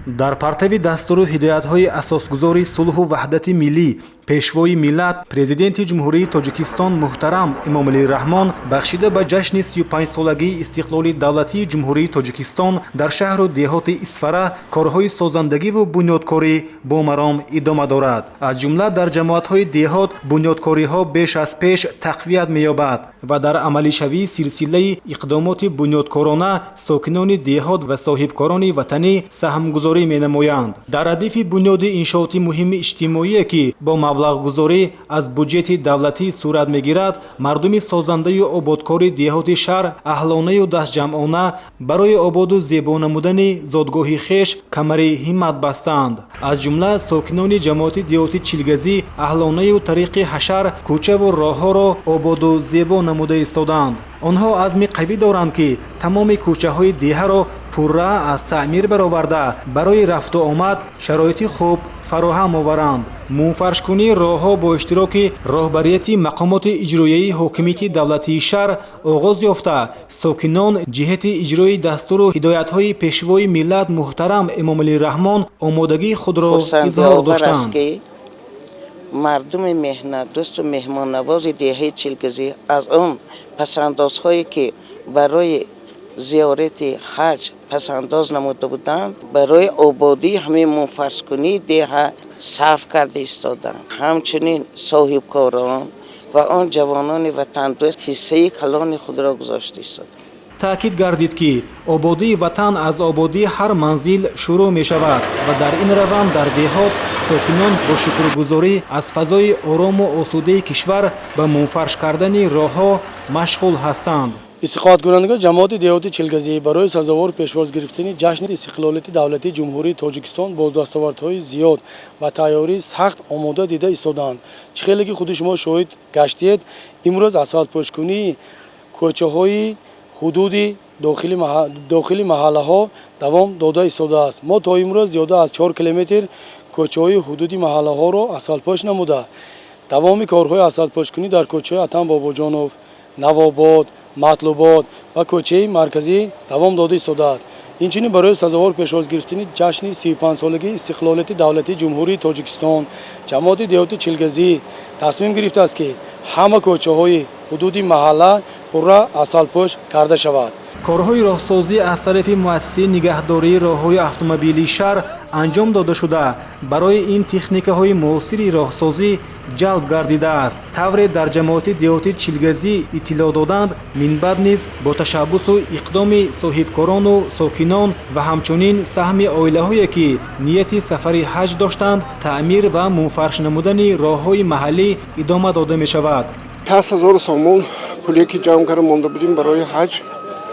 дар партави дастуру ҳидоятҳои асосгузори сулҳу ваҳдати миллӣ пешвои миллат президенти ҷумҳурии тоҷикистон муҳтарам эмомалӣ раҳмон бахшида ба ҷашни 35-солагии истиқлоли давлатии ҷумҳурии тоҷикистон дар шаҳру деҳоти Исфара корҳои созандагиву бунёдкорӣ бо маром идома дорад. аз ҷумла дар ҷамоатҳои деҳот бунёдкориҳо беш аз пеш тақвият меёбад ва дар амалишавии силсилаи иқдомоти бунёдкорона сокинони деҳот ва соҳибкорони ватанӣ саҳмгузорӣ менамоянд. дар радифи бунёди иншооти муҳими иҷтимоие ки бо маблағгузорӣ аз буҷети давлатӣ сурат мегирад, мардуми созандаю ободкори деҳоти шаҳр аҳлонаю дастҷамъона барои ободу зебо намудани зодгоҳи хеш камари ҳиммат бастанд. аз ҷумла сокинони ҷамоати деҳоти чилгазӣ аҳлонаю тариқи ҳашар кӯчаву роҳҳоро ободу зебо намуда истоданд. онҳо азми қавӣ доранд ки тамоми кӯчаҳои деҳаро пурра аз таъмир бароварда барои рафту омад шароити хуб фароҳам оваранд. мунфаршкунии роҳҳо бо иштироки роҳбарияти мақомоти иҷроияи ҳокимияти давлатии шаҳр оғоз ёфта, сокинон ҷиҳати иҷрои дастуру ҳидоятҳои пешвои миллат муҳтарам эмомалӣ раҳмон омодагии худро изҳор доштанд. мардуми меҳнатдӯсту меҳмоннавози деҳаи чилгазӣ аз он пасандозҳое ки барои зиёрати ҳаҷ пасандоз намуда буданд барои ободии ҳамин мунфаршкунии деҳа сарф карда истоданд. ҳамчунин соҳибкорон ва он ҷавонони ватандӯст ҳиссаи калони худро гузошта истоданд. таъкид гардид ки ободии ватан аз ободии ҳар манзил шурӯъ мешавад ва дар ин раванд дар деҳот сокинон бо шукргузорӣ аз фазои орому осудаи кишвар ба мунфарш кардани роҳҳо машғул ҳастанд. истиқоматкунандагони ҷамоати деҳоти чилгазӣ барои сазовор пешвоз гирифтани ҷашни истиқлолияти давлатии ҷумҳурии тоҷикистон бо дастовардҳои зиёд ва тайёрии сахт омода дида истоданд. чӣ хеле ки худи шумо шоҳид гаштед, имрӯз асфалтпошкунии кӯчаҳои ҳудуди дохили маҳаллаҳо давом дода истодааст. мо то имрӯз зиёда аз 4 километр кӯчаҳои ҳудуди маҳаллаҳоро асфалтпош намуда давоми корҳои асфалтпошкунӣ дар кӯчаҳои Атам Бобоҷонов, Навобод, Матлубод ва кӯчаи марказӣ давом дода истодааст. инчунин барои сазовор пешвоз гирифтани ҷашни 35-солагии истиқлолияти давлатии ҷумҳурии тоҷикистон ҷамоати деҳоти чилгазӣ тасмим гирифтааст ки ҳама кӯчаҳои ҳудуди маҳалла пурра асфалтпош карда шавад. корҳои роҳсозӣ аз тарафи муассисаи нигаҳдории роҳҳои автомобилии шаҳр анҷом дода шуда барои ин техникаҳои муосири роҳсозӣ ҷалб гардидааст. тавре дар ҷамоати деҳоти чилгазӣ иттилоъ доданд, минбаъд низ бо ташаббусу иқдоми соҳибкорону сокинон ва ҳамчунин саҳми оилаҳое ки нияти сафари ҳаҷ доштанд, таъмир ва мунфарш намудани роҳҳои маҳаллӣ идома дода мешавад. 10,000 сомон пуле ки ҷамъ карда монда будем барои ҳаҷ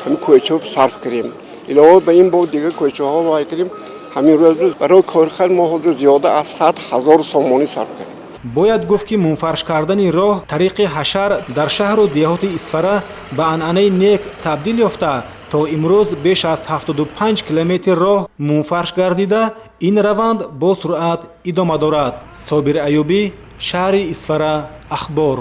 ҳамин кӯчаҳо сарф кардем. илова ба ин бо дигар кӯчаҳо вай кардем. ҳамин рӯз барои корхар мо ҳозир зиёда аз 100,000 сомонӣ сарф кардем. бояд гуфт ки мунфарш кардани роҳ тариқи ҳашар дар шаҳру деҳоти Исфара ба анъанаи нек табдил ёфта то имрӯз беш аз 75 километр роҳ мунфарш гардида ин раванд бо суръат идома дорад. собир Айюбӣ, шаҳри Исфара, ахбор.